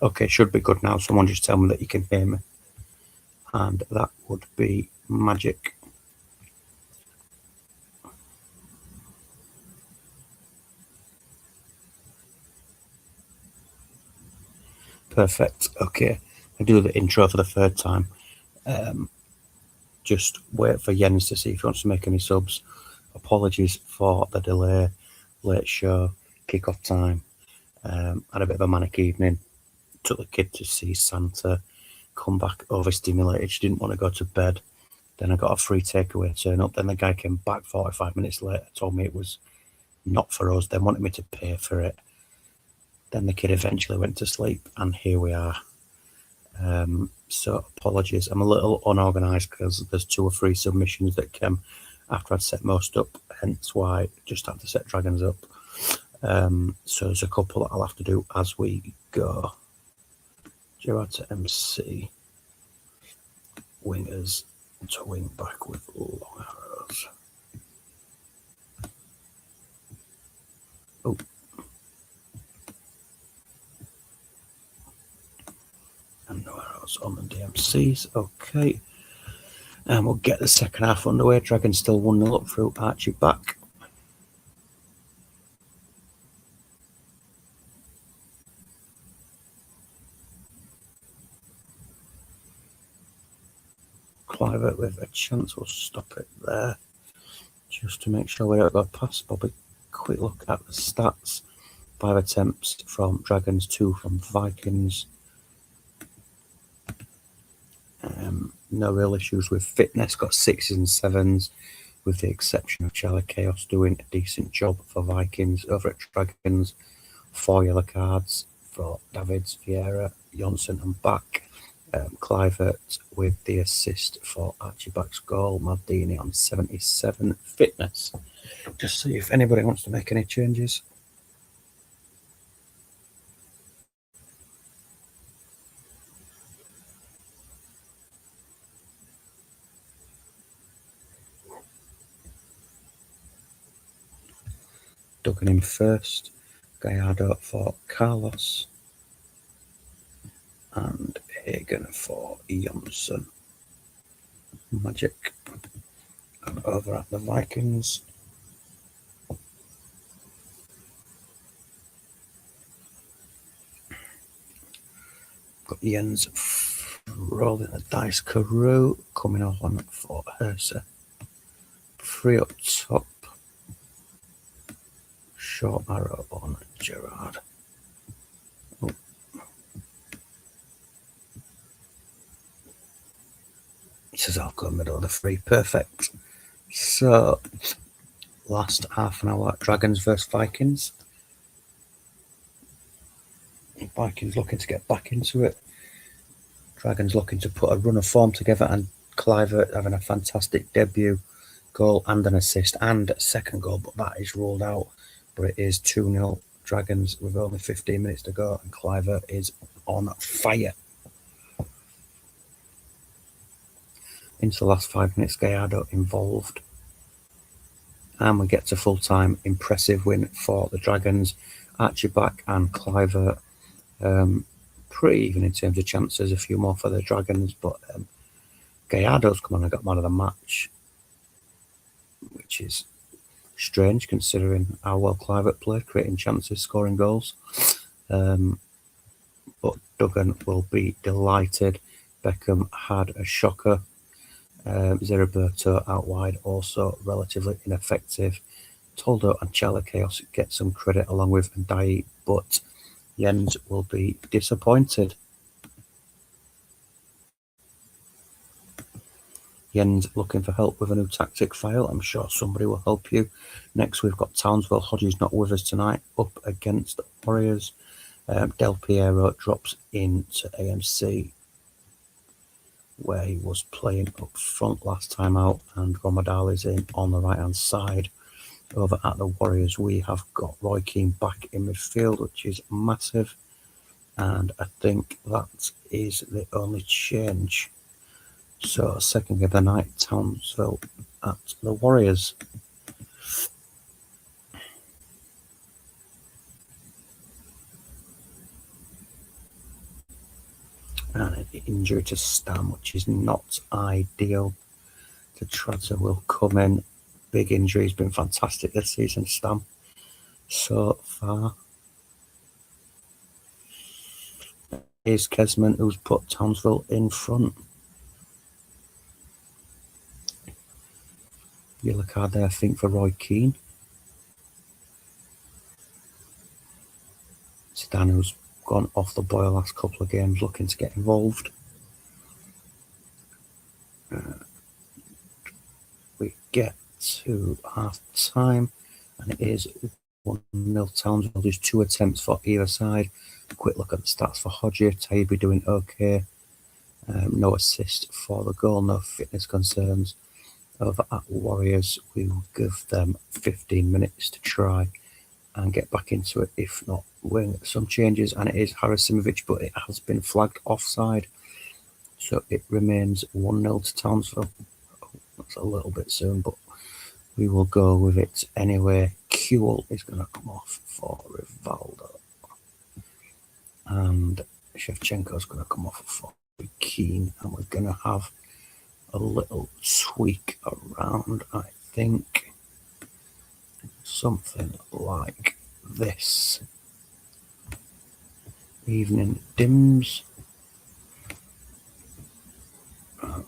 Okay, should be good now. Someone just tell me that you can hear me. And that would be magic. Perfect. Okay, I do the intro for the third time. Just wait for Jens to see if he wants to make any subs. Apologies for the delay, late show, kick-off time. Had a bit of a manic evening. Took the kid to see Santa. Come back overstimulated. She didn't want to go to bed. Then I got a free takeaway turn up. Then the guy came back 45 minutes later, told me it was not for us. Then wanted me to pay for it. Then the kid eventually went to sleep, and here we are. So apologies. I'm a little unorganised because there's 2 or 3 submissions that came after I'd set most up, hence why I just had to set dragons up. So there's a couple that I'll have to do as we go. Gerard to MC. Wingers to wing back with long arrows. Oh. And no arrows on the DMCs. Okay. And we'll get the second half underway. Dragon still 1-0 up through Archie back. Cliver with a chance. We'll stop it there just to make sure we don't go past Bobby. Quick look at the stats. 5 attempts from Dragons, 2 from Vikings. No real issues with fitness. Got 6s and 7s, with the exception of Charlie Chaos doing a decent job for Vikings over at Dragons. 4 yellow cards for Davids, Vieira, Jonsson and Back. Clivert with the assist for Archie Back's goal. Maldini on 77 fitness. Just see if anybody wants to make any changes. Duggan in first. Gallardo for Carlos. And Hagen for Jonsson. Magic. And over at the Vikings. Got Jens rolling the dice. Carew coming on for Hersa. 3 up top. Short arrow on Gerard. Oh. He says I'll go middle of the 3. Perfect. So, last half an hour, Dragons versus Vikings. Vikings looking to get back into it. Dragons looking to put a run of form together, and Clivert having a fantastic debut, goal and an assist and a second goal, but that is ruled out. But it is 2-0 Dragons with only 15 minutes to go, and Clivert is on fire. Into the last 5 minutes, Gallardo involved. And we get to full time. Impressive win for the Dragons. Archie Back and Clivert. Pretty even in terms of chances. A few more for the Dragons, but Gallardo's come on and got man of the match, which is strange considering how well Clivert played, creating chances, scoring goals. But Duggan will be delighted. Beckham had a shocker. Zeriberto out wide, also relatively ineffective. Toldo and Charlie Chaos get some credit along with Ndai, but Jens will be disappointed. Jens looking for help with a new tactic file. I'm sure somebody will help you. Next, we've got Townsville. Hodges not with us tonight, up against the Warriors. Del Piero drops into AMC, where he was playing up front last time out, and Romadal is in on the right-hand side. Over at the Warriors, we have got Roy Keane back in midfield, which is massive. And I think that is the only change. So, second game of the night, Townsville at the Warriors. and an injury to Stam, which is not ideal. The Treader will come in. Big injury. He's been fantastic this season, Stam, so far. Here's Kesman, who's put Townsville in front. Yellow card there, I think, for Roy Keane. Zidane, who's gone off the boil last couple of games, looking to get involved. We get to half time, and it is 1-0 Townsville. There's 2 attempts for either side. Quick look at the stats for Hodgie. Taibbi doing okay. No assist for the goal, no fitness concerns. Over at Warriors, we will give them 15 minutes to try and get back into it. If not, we'll get some changes, and it is Harasimovic, but it has been flagged offside. So it remains 1-0 to Townsville. That's a little bit soon, but we will go with it anyway. Kuhl is going to come off for Rivaldo, and Shevchenko is going to come off for Keane, and we're going to have a little tweak around, I think. Something like this. Evening dims.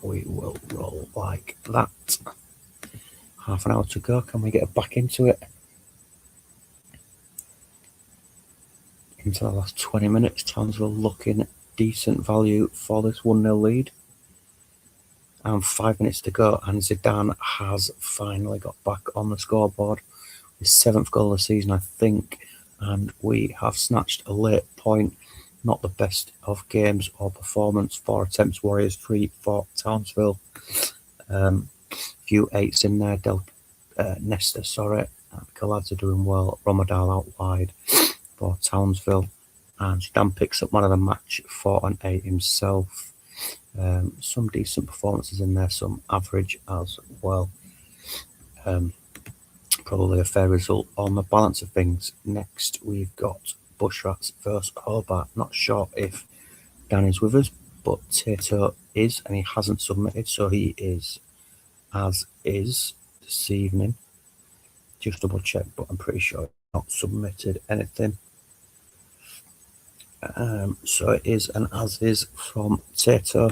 We will roll like that. Half an hour to go. Can we get back into it? Into the last 20 minutes. Townsville looking decent value for this 1-0 lead. And 5 minutes to go, and Zidane has finally got back on the scoreboard. His 7th goal of the season, I think, and we have snatched a late point. Not the best of games or performance. 4 attempts, Warriors 3 for Townsville. Few 8s in there. Nesta, sorry. Khaladze are doing well. Romadal out wide for Townsville. And Zidane picks up man of the match for an 8 himself. Some decent performances in there, some average as well. Probably a fair result on the balance of things. Next, we've got Bushrats versus Hobart. Not sure if Dan is with us, but Tato is, and he hasn't submitted, so he is as is this evening. Just double check, but I'm pretty sure he's not submitted anything. So it is an as is from Tato.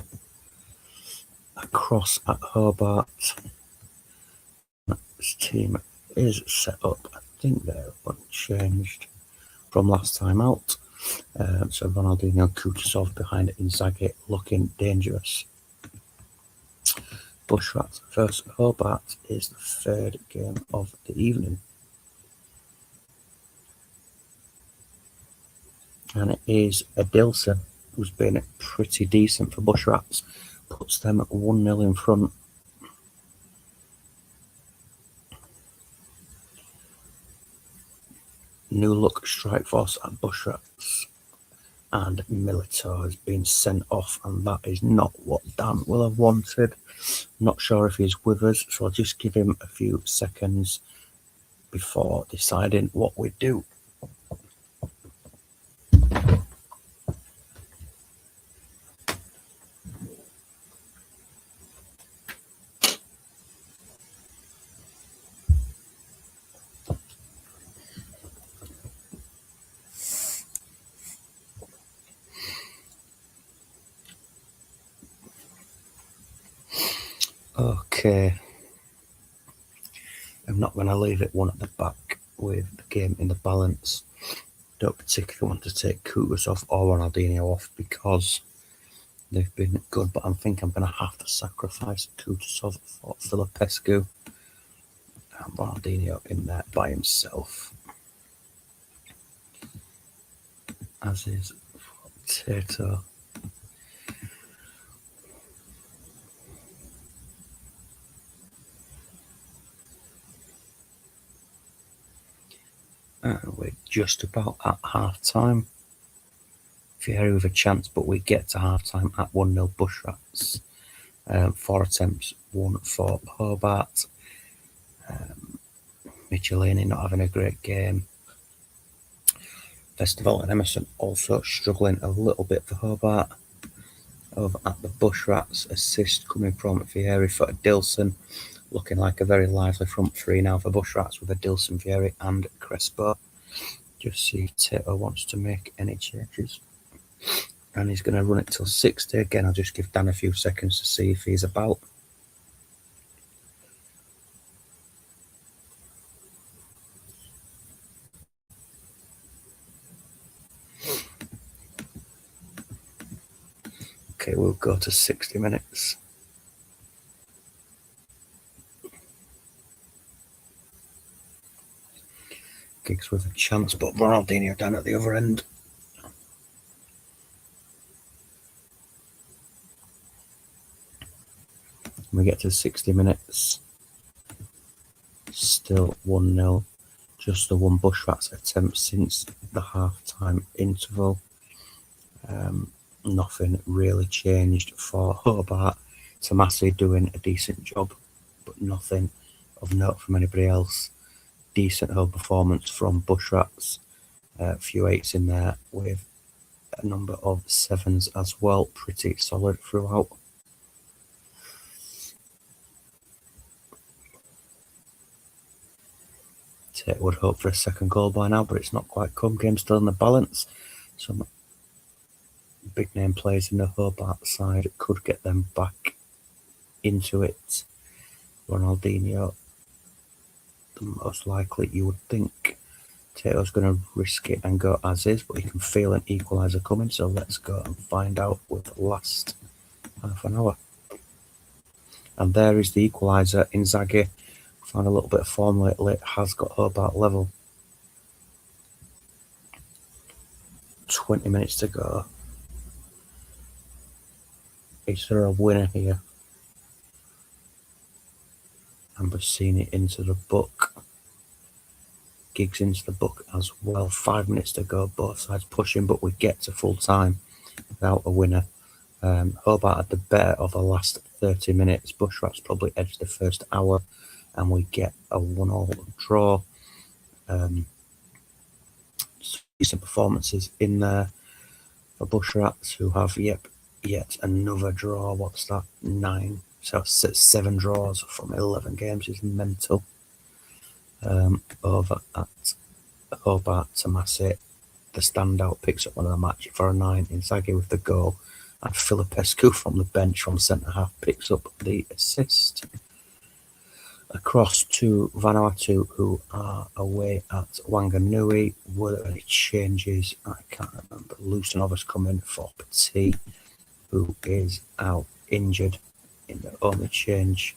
Across at Hobart. This team is set up. I think they're unchanged from last time out. So Ronaldinho, Kutusov behind Inzaghi, looking dangerous. Bushrats versus Hobart is the 3rd game of the evening. And it is Adilson, who's been pretty decent for Bushrats. Puts them 1-0 in front. New look strike force at Bushrats, and Milito has been sent off, and that is not what Dan will have wanted. Not sure if he's with us, so I'll just give him a few seconds before deciding what we do. Okay, I'm not going to leave it one at the back with the game in the balance. Don't particularly want to take Kutusov or Ronaldinho off because they've been good, but I think I'm going to have to sacrifice Kutusov for Filipescu and Ronaldinho in there by himself. As is Tato. And we're just about at half time. Fieri with a chance, but we get to half time at 1-0 Bushrats. 4 attempts, 1 for Hobart. Michelini not having a great game. Festival and Emerson also struggling a little bit for Hobart. Over at the Bush Rats, assist coming from Vieri for Dilson. Looking like a very lively front three now for Bush Rats with a Dilson, Vieri and Crespo. Just see if Tato wants to make any changes. And he's going to run it till 60. Again, I'll just give Dan a few seconds to see if he's about. Okay, we'll go to 60 minutes. Giggs with a chance, but Ronaldinho down at the other end. We get to 60 minutes. Still 1-0. Just the one Bush Rats attempt since the half-time interval. Nothing really changed for Hobart. Tomasi doing a decent job, but nothing of note from anybody else. Decent whole performance from Bush Rats. A few 8s in there with a number of 7s as well. Pretty solid throughout. Tate would hope for a second goal by now, but it's not quite come. Game still in the balance. Some big name players in the Hobart side could get them back into it. Ronaldinho, the most likely you would think. Tato's going to risk it and go as is, but you can feel an equaliser coming, so let's go and find out with the last half an hour. And there is the equaliser. Inzaghi found a little bit of form lately, has got Hobart level. 20 minutes to go. Is there a winner here? Ambrosini into the book. Giggs into the book as well. 5 minutes to go. Both sides pushing, but we get to full time without a winner. Hobart had the better of the last 30 minutes. Bush Rats probably edged the first hour, and we get a 1-1 draw. Decent performances in there for Bush Rats, who have yet another draw. What's that? 9. So 7 draws from 11 games is mental. Over at Hobart, Tomasi, the standout, picks up one of the match for a 9. Inzaghi with the goal, and Filipescu from the bench from centre half picks up the assist. Across to Vanuatu, who are away at Wanganui. Were there any changes? I can't remember. Lucenov has come in for Petit, who is out injured in the only change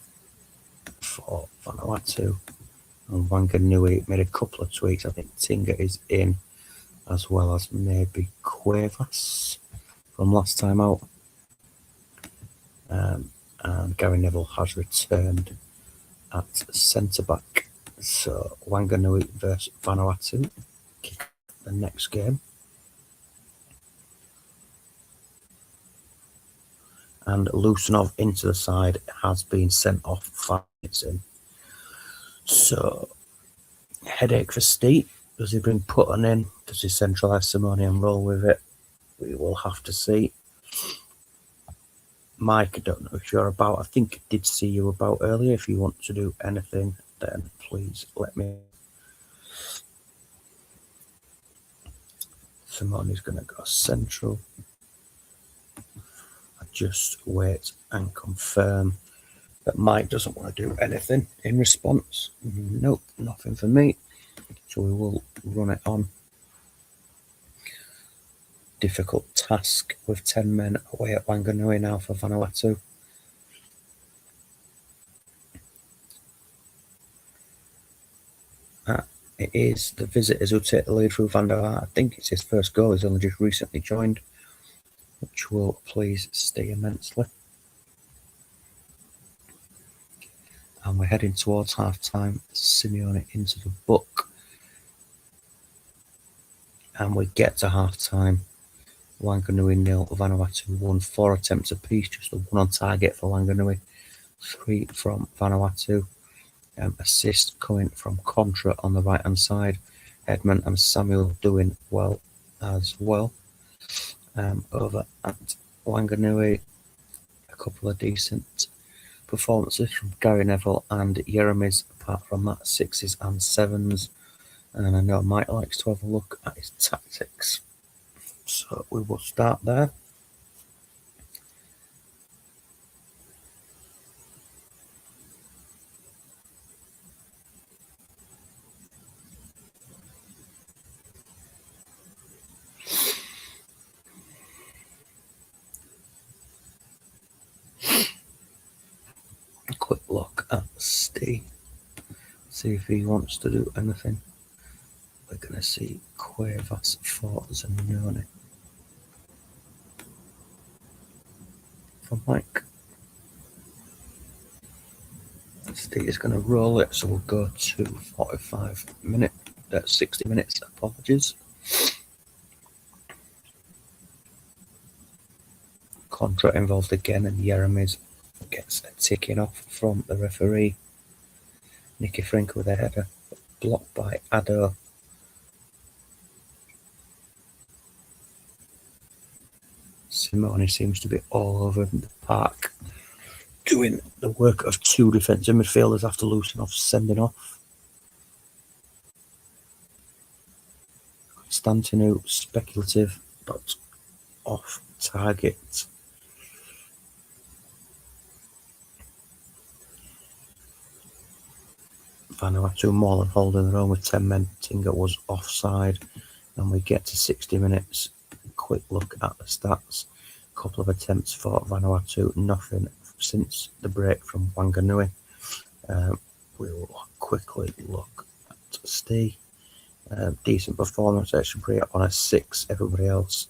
for Vanuatu. And Wanganui made a couple of tweaks. I think Tinga is in, as well as maybe Cuevas from last time out. And Gary Neville has returned at centre-back. So Wanganui versus Vanuatu, kick the next game. And Lucenov into the side has been sent off 5 minutes in. So, headache for Steve. Does he bring Putton in? Does he centralise Simone and roll with it? We will have to see. Mike, I don't know if you're about. I think I did see you about earlier. If you want to do anything, then please let me. Simone's going to go central. I just wait and confirm that Mike doesn't want to do anything in response. Nope, nothing for me. So we will run it on. Difficult task with 10 men away at Wanganui now for Vanuatu. It is the visitors who take the lead through Van der Vaart. I think it's his first goal. He's only just recently joined, which will please Steve immensely. And we're heading towards half-time. Simeone into the book. And we get to half-time. Wanganui 0, Vanuatu 1. 4 attempts apiece, just the 1 on target for Wanganui. 3 from Vanuatu. Assist coming from Contra on the right-hand side. Edmund and Samuel doing well as well. Over at Wanganui, a couple of decent performances from Gary Neville and Jeremy's. Apart from that, 6s and 7s. And I know Mike likes to have a look at his tactics. So we will start there. A quick look at Steve. See if he wants to do anything. We're going to see Cuevas for Zanoni. For Mike. Steve is going to roll it, so we'll go to 60 minutes, apologies. Contract involved again, and Jeremy's gets a ticking off from the referee. Nicky Frink with a header, blocked by Ado. Simone seems to be all over the park, doing the work of two defensive midfielders after Lucinov sending off. Constantinou, speculative, but off target. Vanuatu more than holding their own with 10 men. Tinga was offside, and we get to 60 minutes. Quick look at the stats. A couple of attempts for Vanuatu, nothing since the break from Wanganui. We'll quickly look at Steve. Decent performance, actually on a 6. Everybody else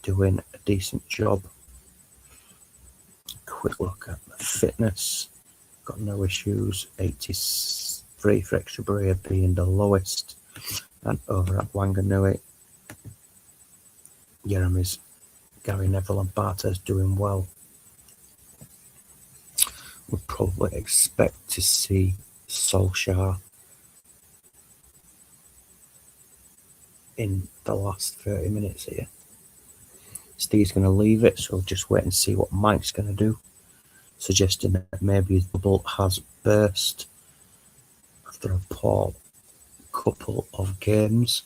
doing a decent job. Quick look at the fitness. Got no issues. 83 for Extraburria being the lowest. And over at Wanganui, Jeremy's, Gary Neville and Bartes doing well. We'll probably expect to see Solskjaer in the last 30 minutes here. Steve's going to leave it, so we'll just wait and see what Mike's going to do. Suggesting that maybe his bubble has burst after a poor couple of games.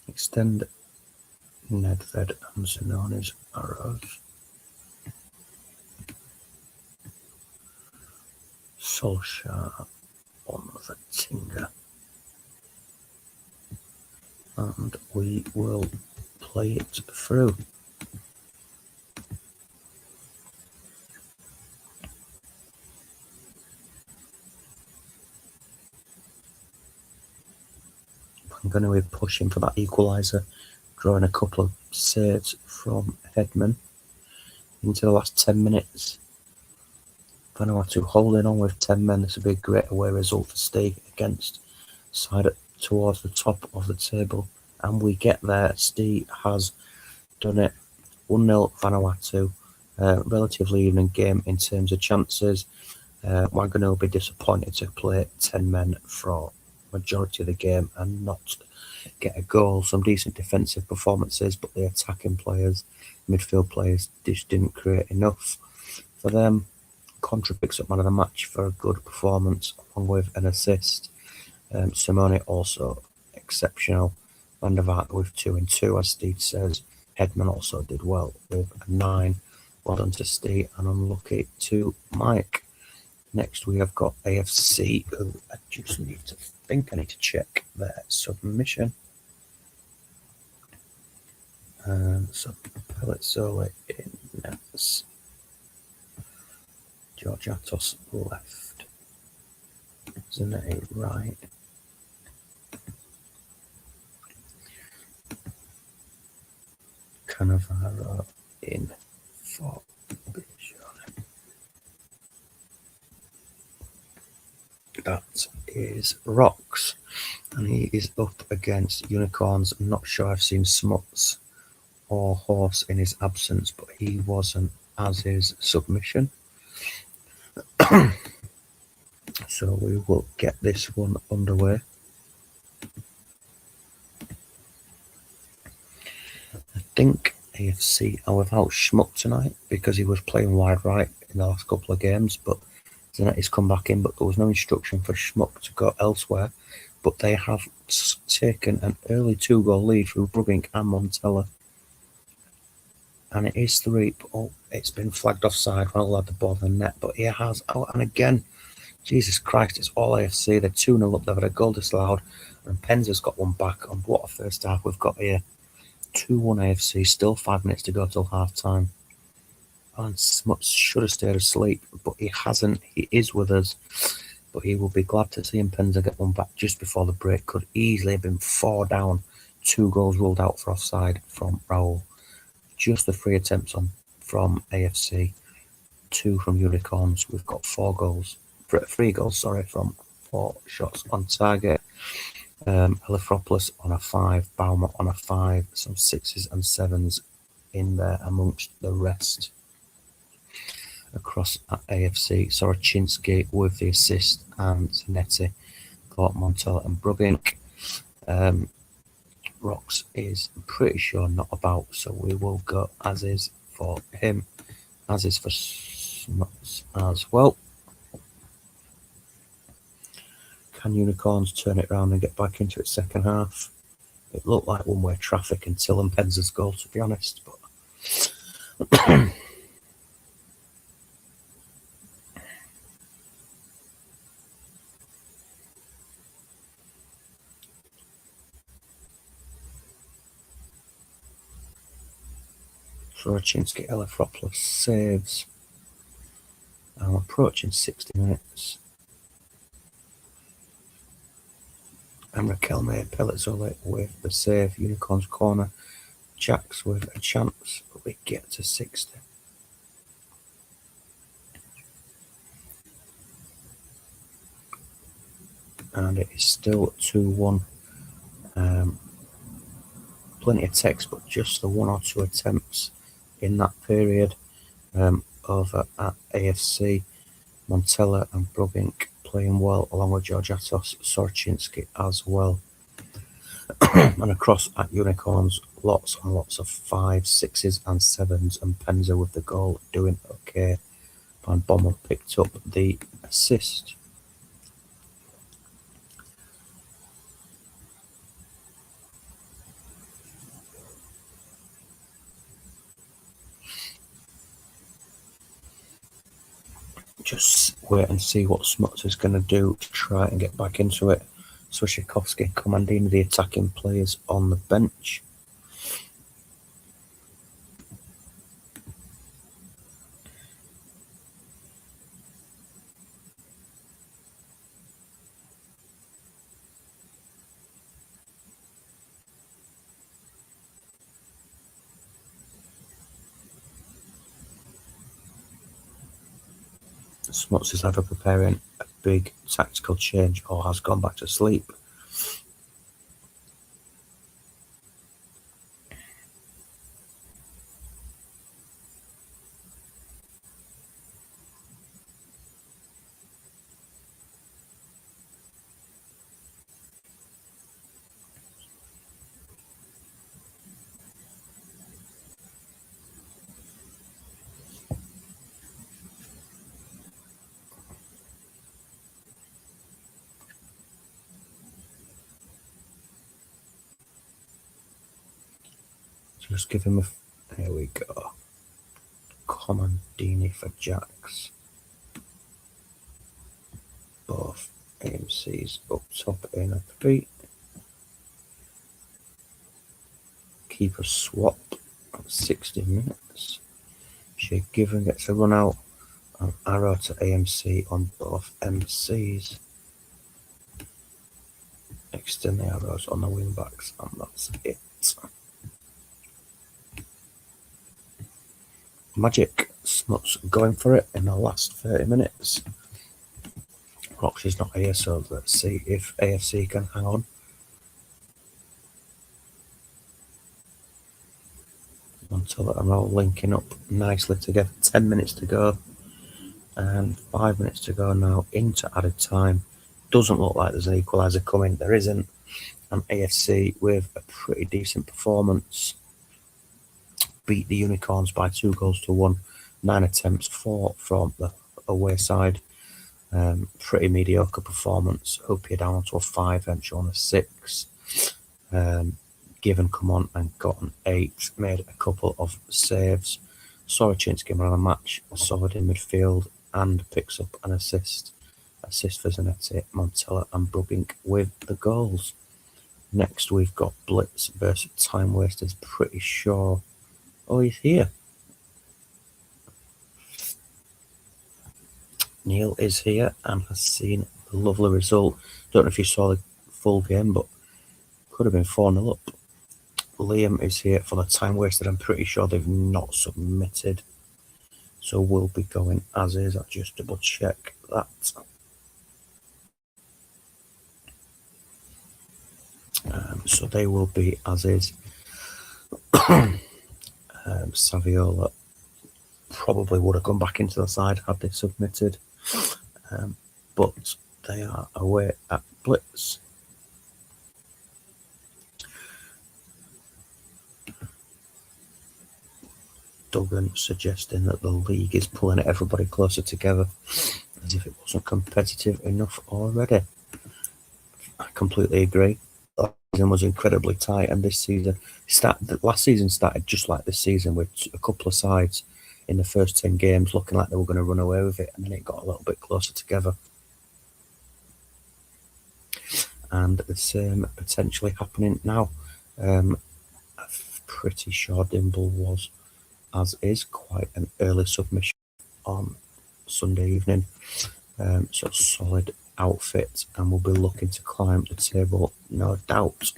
Extend Nedved and Zanoni's arrows. Solskjaer on the Tinga. And we will play it through. I'm going to be pushing for that equaliser, drawing a couple of saves from Hedman into the last 10 minutes. Vanuatu holding on with 10 men. This would be a great away result for Steve against side towards the top of the table. And we get there. Steve has done it. 1-0 Vanuatu. Relatively even game in terms of chances. Wanganui will be disappointed to play 10 men for majority of the game and not get a goal. Some decent defensive performances, but the attacking players, midfield players, just didn't create enough for them. Contra picks up man of the match for a good performance along with an assist. Simone also exceptional. Van der Vaart with 2 and 2, as Steve says. Hedman also did well with a 9. Well done to Steve, and unlucky to Mike. Next we have got AFC, who I just need to think. I need to check their submission. So Pellizzoli in nets. George Atos left. Zanetti right. Cannavaro in for Bichon. That is Rocks, and he is up against Unicorns. I'm not sure I've seen Smuts or Horse in his absence, but he wasn't, as his submission. So we will get this one underway. I think AFC are without Schmuck tonight because he was playing wide right in the last couple of games, but Zanetti's come back in, but there was no instruction for Schmuck to go elsewhere. But they have taken an early 2-goal lead through Brugging and Montella. And it is 3, but oh, it's been flagged offside. Ronaldo had the ball in the net, but he has out. And again, Jesus Christ, it's all AFC. They're 2-0 up, they've had a goal disallowed, and Penza's got one back. And what a first half we've got here. 2-1 AFC, still 5 minutes to go till half time. And Smuts should have stayed asleep, but he hasn't. He is with us, but he will be glad to see Penza get one back just before the break. Could easily have been 4 down, 2 goals ruled out for offside from Raul. Just the 3 attempts on from AFC, 2 from Unicorns. We've got 3 goals, from 4 shots on target. Elefropoulos on a 5, Bauma on a 5, some 6s and 7s in there amongst the rest. Across at AFC, Soroczynski with the assist, and Zanetti, Clark, Montella and Brugging. Rocks is pretty sure not about, so we will go as is for him, as is for Smuts as well. Can Unicorns turn it around and get back into its second half? It looked like one-way traffic until Penza's goal, to be honest. But Soroczynski, Elefropoulos saves. I'm approaching 60 minutes. And Raquelme Pellizzoli with the save. Unicorns corner. Jacks with a chance, but we get to 60. And it is still 2-1. Plenty of text, but just the 1 or 2 attempts in that period. Over at AFC, Montella and Brugging playing well, along with George Atos, Soroczynski as well. And across at Unicorns, lots and lots of 5s, 6s and 7s, and Penza with the goal doing okay. Van Bommel picked up the assist. Just wait and see what Smuts is going to do to try and get back into it. Swishikovsky commanding the attacking players on the bench. Smuts is either preparing a big tactical change or has gone back to sleep. Just give him a... Here we go. Commandini for Jacks. Both AMCs up top in a 3. Keeper swap at 60 minutes. Shea Given gets a run out. An arrow to AMC on both MCs. Extend the arrows on the wing backs, and that's it. Magic. Smuts going for it in the last 30 minutes. Roxy's not here, so let's see if AFC can hang on. Until I'm all linking up nicely together. 10 minutes to go. And 5 minutes to go now into added time. Doesn't look like there's an equaliser coming. There isn't. And AFC with a pretty decent performance beat the Unicorns by 2-1. 9 attempts, 4 from the away side. Pretty mediocre performance. Hope you're down to a 5, eventually on a 6. Given come on and got an 8. Made a couple of saves. Sorochinsky man of the match. Solid in midfield and picks up an assist. Assist for Zanetti, Montella and Brugging with the goals. Next we've got Blitz versus Time Wasters. Pretty sure. Oh, he's here. Neil is here and has seen the lovely result. Don't know if you saw the full game, but could have been 4-0 up. Liam is here for the Time Wasted. I'm pretty sure they've not submitted. So we'll be going as is. I'll just double check that. So they will be as is. Saviola probably would have gone back into the side had they submitted. But they are away at Blitz. Duggan suggesting that the league is pulling everybody closer together as if it wasn't competitive enough already. I completely agree. Last season was incredibly tight, and this season last season started just like this season with a couple of sides in the first 10 games looking like they were going to run away with it, and then it got a little bit closer together. And the same potentially happening now. I'm pretty sure Dimble was, as is, quite an early submission on Sunday evening. So solid outfit, and we'll be looking to climb the table, no doubt.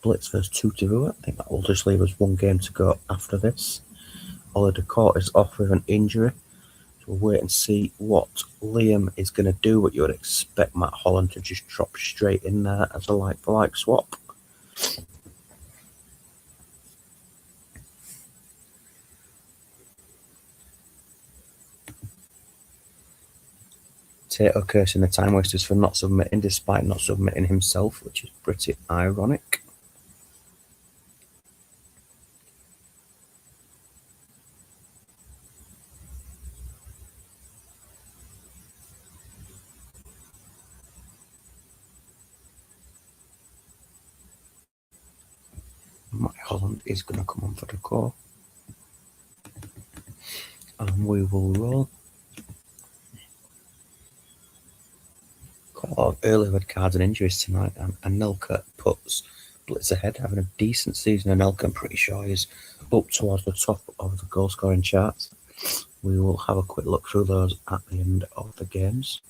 Blitz versus Tutu. I think that will just leave us one game to go after this. Ollie DeCourt is off with an injury. So we'll wait and see what Liam is going to do. What you would expect Matt Holland to just drop straight in there as a like-for-like swap. Tato cursing the Time Wasters for not submitting, despite not submitting himself, which is pretty ironic. Matt Holland is going to come on for the core. And we will roll. Quite a lot of early red cards and injuries tonight. And Anelka puts Blitz ahead, having a decent season. Anelka, I'm pretty sure, is up towards the top of the goal scoring charts. We will have a quick look through those at the end of the games.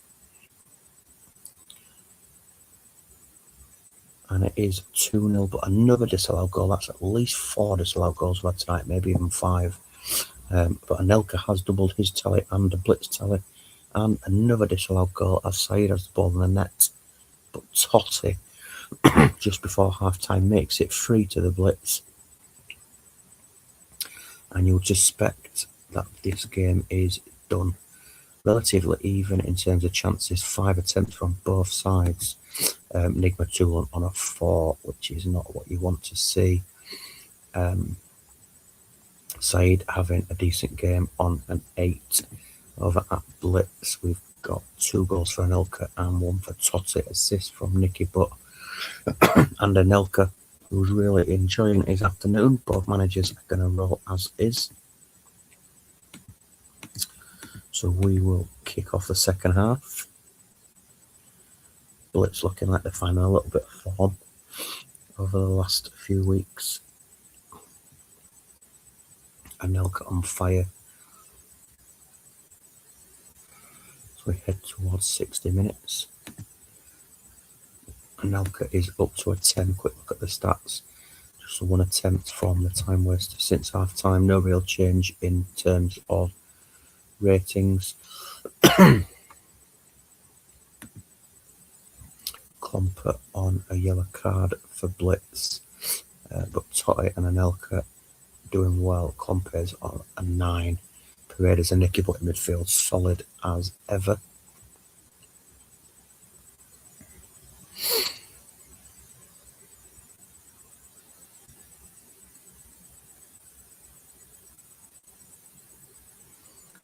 And it is 2-0, but another disallowed goal. That's at least 4 disallowed goals for tonight, maybe even 5. But Anelka has doubled his tally and the Blitz tally. And another disallowed goal as Said has the ball in the net. But Totti, just before half-time, makes it 3 to the Blitz. And you'll suspect that this game is done. Relatively even in terms of chances. 5 attempts from both sides. Nigma Toulon on a 4, which is not what you want to see. Said having a decent game on an 8. Over at Blitz, we've got 2 goals for Anelka and 1 for Totti, assist from Nicky Butt and Anelka, who's really enjoying his afternoon. Both managers are going to roll as is. So we will kick off the second half. Blitz looking like they're finding a little bit of form over the last few weeks. Anelka on fire. So we head towards 60 minutes. Anelka is up to a 10. Quick look at the stats. Just 1 attempt from the Time Waster since half time. No real change in terms of ratings. Klomper on a yellow card for Blitz. But Totti and Anelka doing well. Klomper's on a 9. Raiders and Nicky, but in midfield, solid as ever.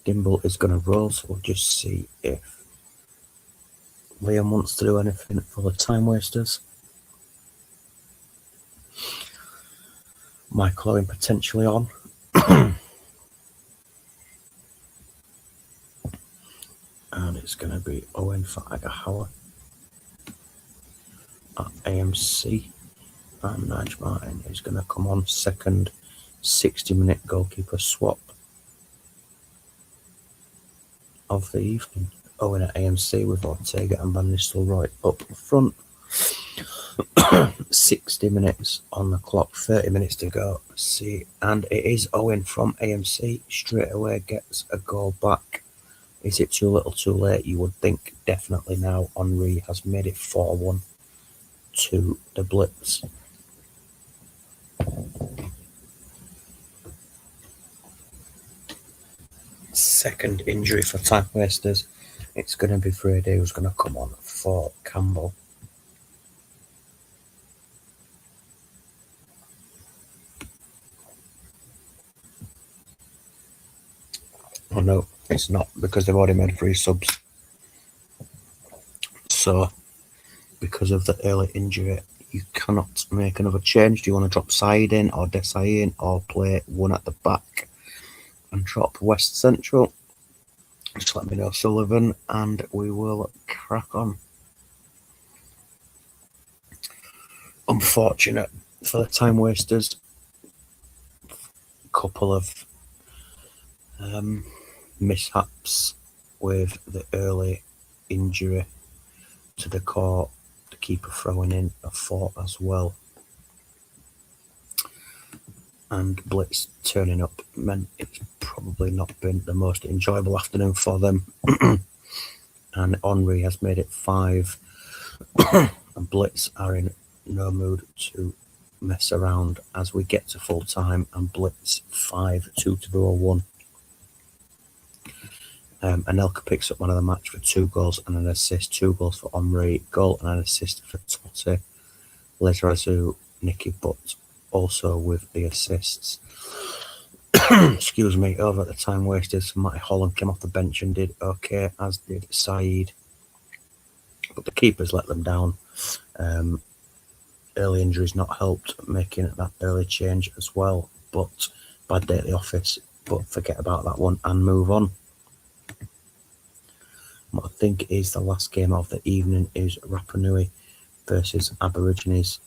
Dimble is going to roll, so we'll just see if Liam wants to do anything for the time wasters. Michael Owen potentially on. And it's going to be Owen for Agahawa at AMC. And Nigel Martin is going to come on second 60-minute goalkeeper swap of the evening. Owen at AMC with Ortega and Van Nistelrooy up front. 60 minutes on the clock, 30 minutes to go. See, and it is Owen from AMC. Straight away gets a goal back. Is it too little too late? You would think definitely now. Henri has made it 4-1 to the Blitz. Second injury for time wasters. It's going to be Friday who's going to come on for Campbell. Oh no, it's not, because they've already made 3 subs. So, because of the early injury, you cannot make another change. Do you want to drop Said in or Desai in, or play one at the back and drop West Central? Just let me know, Sullivan, and we will crack on. Unfortunate for the time wasters. Couple of mishaps with the early injury to the core. The keeper throwing in a 4 as well. And Blitz turning up meant it's probably not been the most enjoyable afternoon for them. And Henri has made it 5. And Blitz are in no mood to mess around as we get to full time, and Blitz 5-2-1. Anelka picks up man of the match for 2 goals and an assist. 2 goals for Henri, goal and an assist for Totti. Lizarazu, Nicky Butt also with the assists. Excuse me. Over at the time wasters, Matty Holland came off the bench and did okay, as did Said. But the keepers let them down. Early injuries not helped making that early change as well. But bad day at the office. But forget about that one and move on. What I think is the last game of the evening is Rapa Nui versus Aborigines.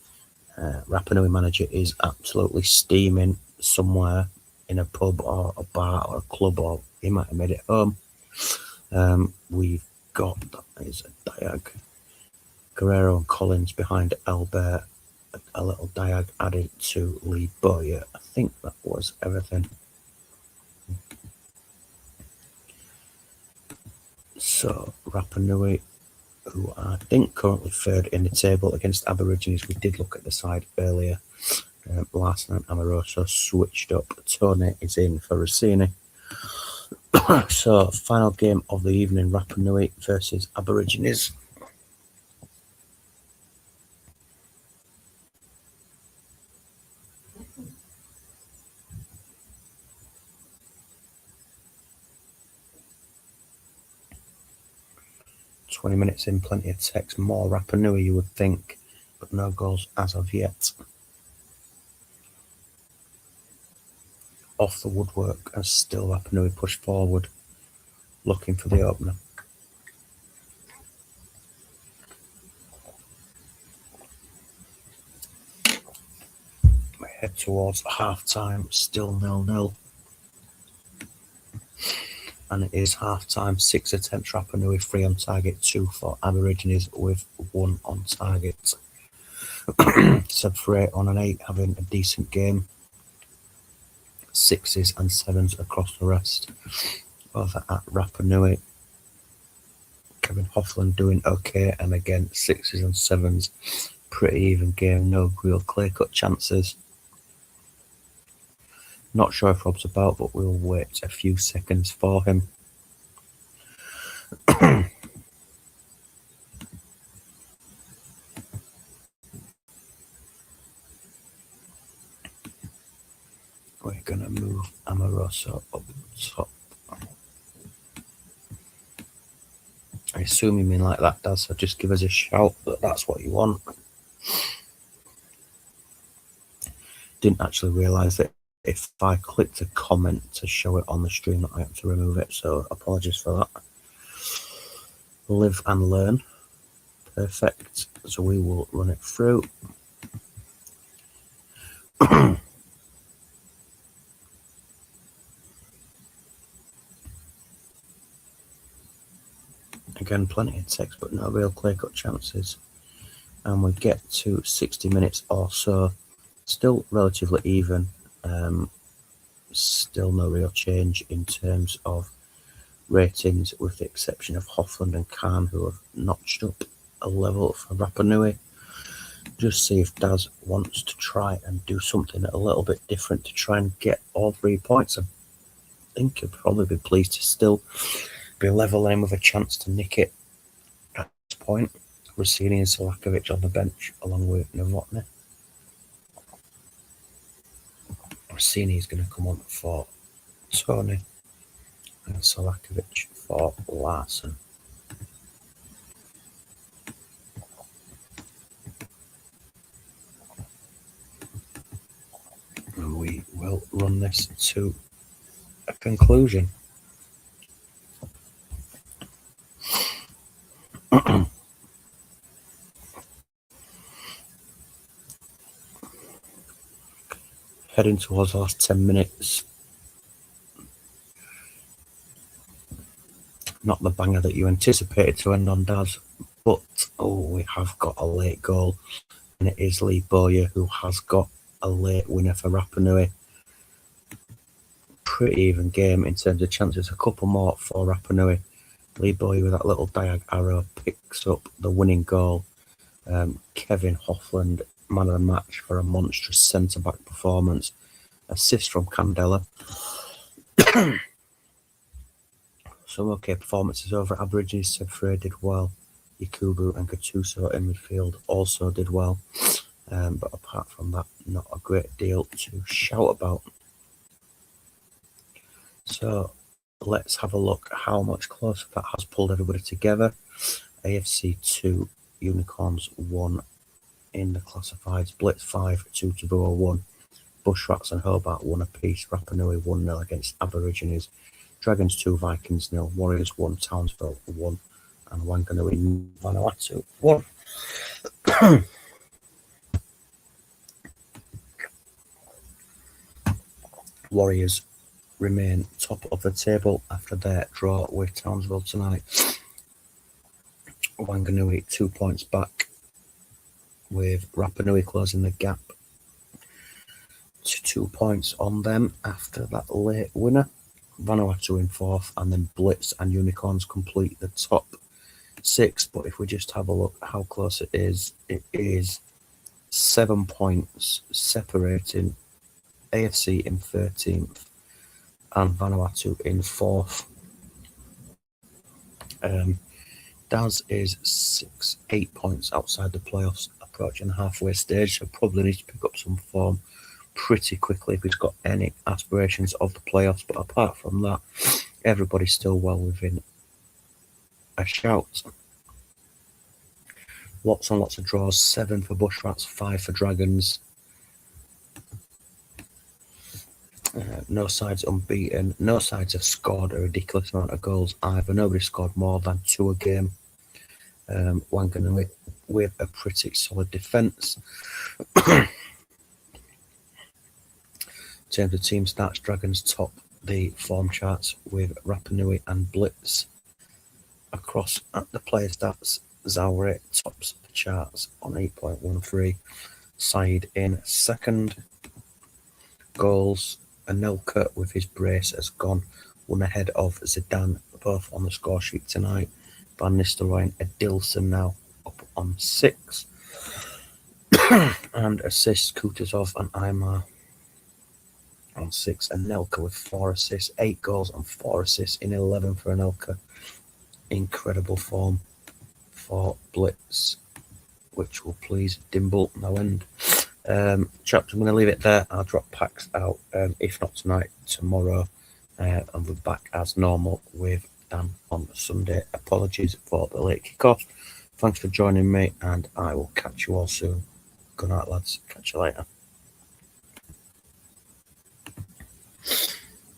Rapa Nui manager is absolutely steaming somewhere in a pub or a bar or a club, or he might have made it home. We've got, that is a diag. Guerrero and Collins behind Albert. A little diag added to Lee Bowyer. I think that was everything. So Rapa Nui, who I think currently 3rd in the table against Aborigines. We did look at the side earlier. Larson and Amoroso switched up. Tony is in for Rossini. So final game of the evening, Rapa Nui versus Aborigines. "20 minutes in, plenty of text. More Rapa Nui, you would think, but no goals as of yet." Off the woodwork, as still Rapa Nui push forward, looking for the opener. We head towards half time, still 0-0. And it is half time. 6 attempts, Rapa Nui 3 on target, 2 for Aborigines with 1 on target. Sub for 8 on an 8, having a decent game. 6s and 7s across the rest. Over at Rapa Nui, Kevin Hoffland doing okay, and again 6s and 7s. Pretty even game, no real clear-cut chances. Not sure if Rob's about, but we'll wait a few seconds for him. We're going to move Amoroso up top. I assume you mean like that, Daz, so just give us a shout that that's what you want. Didn't actually realise that if I clicked a comment to show it on the stream that I have to remove it, so apologies for that. Live and learn. Perfect. So we will run it through. Again, plenty of text, but no real clear-cut chances. And we get to 60 minutes or so. Still relatively even. Still no real change in terms of ratings, with the exception of Hoffland and Khan, who have notched up a level for Rapa Nui. Just see if Daz wants to try and do something a little bit different to try and get all 3 points. I think he'll probably be pleased to still be leveling with a chance to nick it at this point. Rossini and Selakovic on the bench along with Novotny. Rossini is going to come on for Tony and Selakovic for Larson. And we will run this to a conclusion. Heading towards the last 10 minutes. Not the banger that you anticipated to end on, Daz, but we have got a late goal, and it is Lee Bowyer who has got a late winner for Rapa Nui. Pretty even game in terms of chances. A couple more for Rapa Nui. Lee Bowyer with that little diag arrow picks up the winning goal. Kevin Hoffland, man of the match for a monstrous centre-back performance. Assist from Candela. Some okay performances over at Aborigines. Sebfrey did well. Yakubu and Gattuso in midfield also did well. But apart from that, not a great deal to shout about. So let's have a look how much closer that has pulled everybody together. AFC 2, Unicorns 1 in the classifieds. Blitz 5, 2 to 1. Bushrats and Hobart 1 apiece. Rapa Nui 1-0 against Aborigines. Dragons 2, Vikings 0. Warriors 1, Townsville 1. And Wanganui Vanuatu 1. Warriors remain top of the table after their draw with Townsville tonight. Wanganui 2 points back, with Rapa Nui closing the gap to 2 points on them after that late winner. Vanuatu in 4th, and then Blitz and Unicorns complete the top 6. But if we just have a look how close it is 7 points separating AFC in 13th and Vanuatu in 4th. Daz is 8 points outside the playoffs, approaching the halfway stage, so probably needs to pick up some form pretty quickly if he's got any aspirations of the playoffs. But apart from that, everybody's still well within a shout. Lots and lots of draws. 7 for Bushrats, 5 for Dragons. No sides unbeaten. No sides have scored a ridiculous amount of goals either. Nobody scored more than 2 a game. Wanganui with a pretty solid defence. In terms of team stats, Dragons top the form charts with Rapa Nui and Blitz. Across at the player stats, Zaure tops the charts on 8.13. Said in 2nd. Goals, Anelka with his brace has gone 1 ahead of Zidane, both on the score sheet tonight. Van Nistelrooy and Adilson now up on 6. And assists, Kutuzov and Aymar on 6. Anelka with 4 assists, 8 goals and 4 assists in 11 for Anelka. Incredible form for Blitz, which will please Dimble no end. Chaps, I'm going to leave it there. I'll drop packs out, if not tonight, tomorrow. And we're back as normal with Dan on Sunday. Apologies for the late kickoff. Thanks for joining me, and I will catch you all soon. Good night, lads. Catch you later.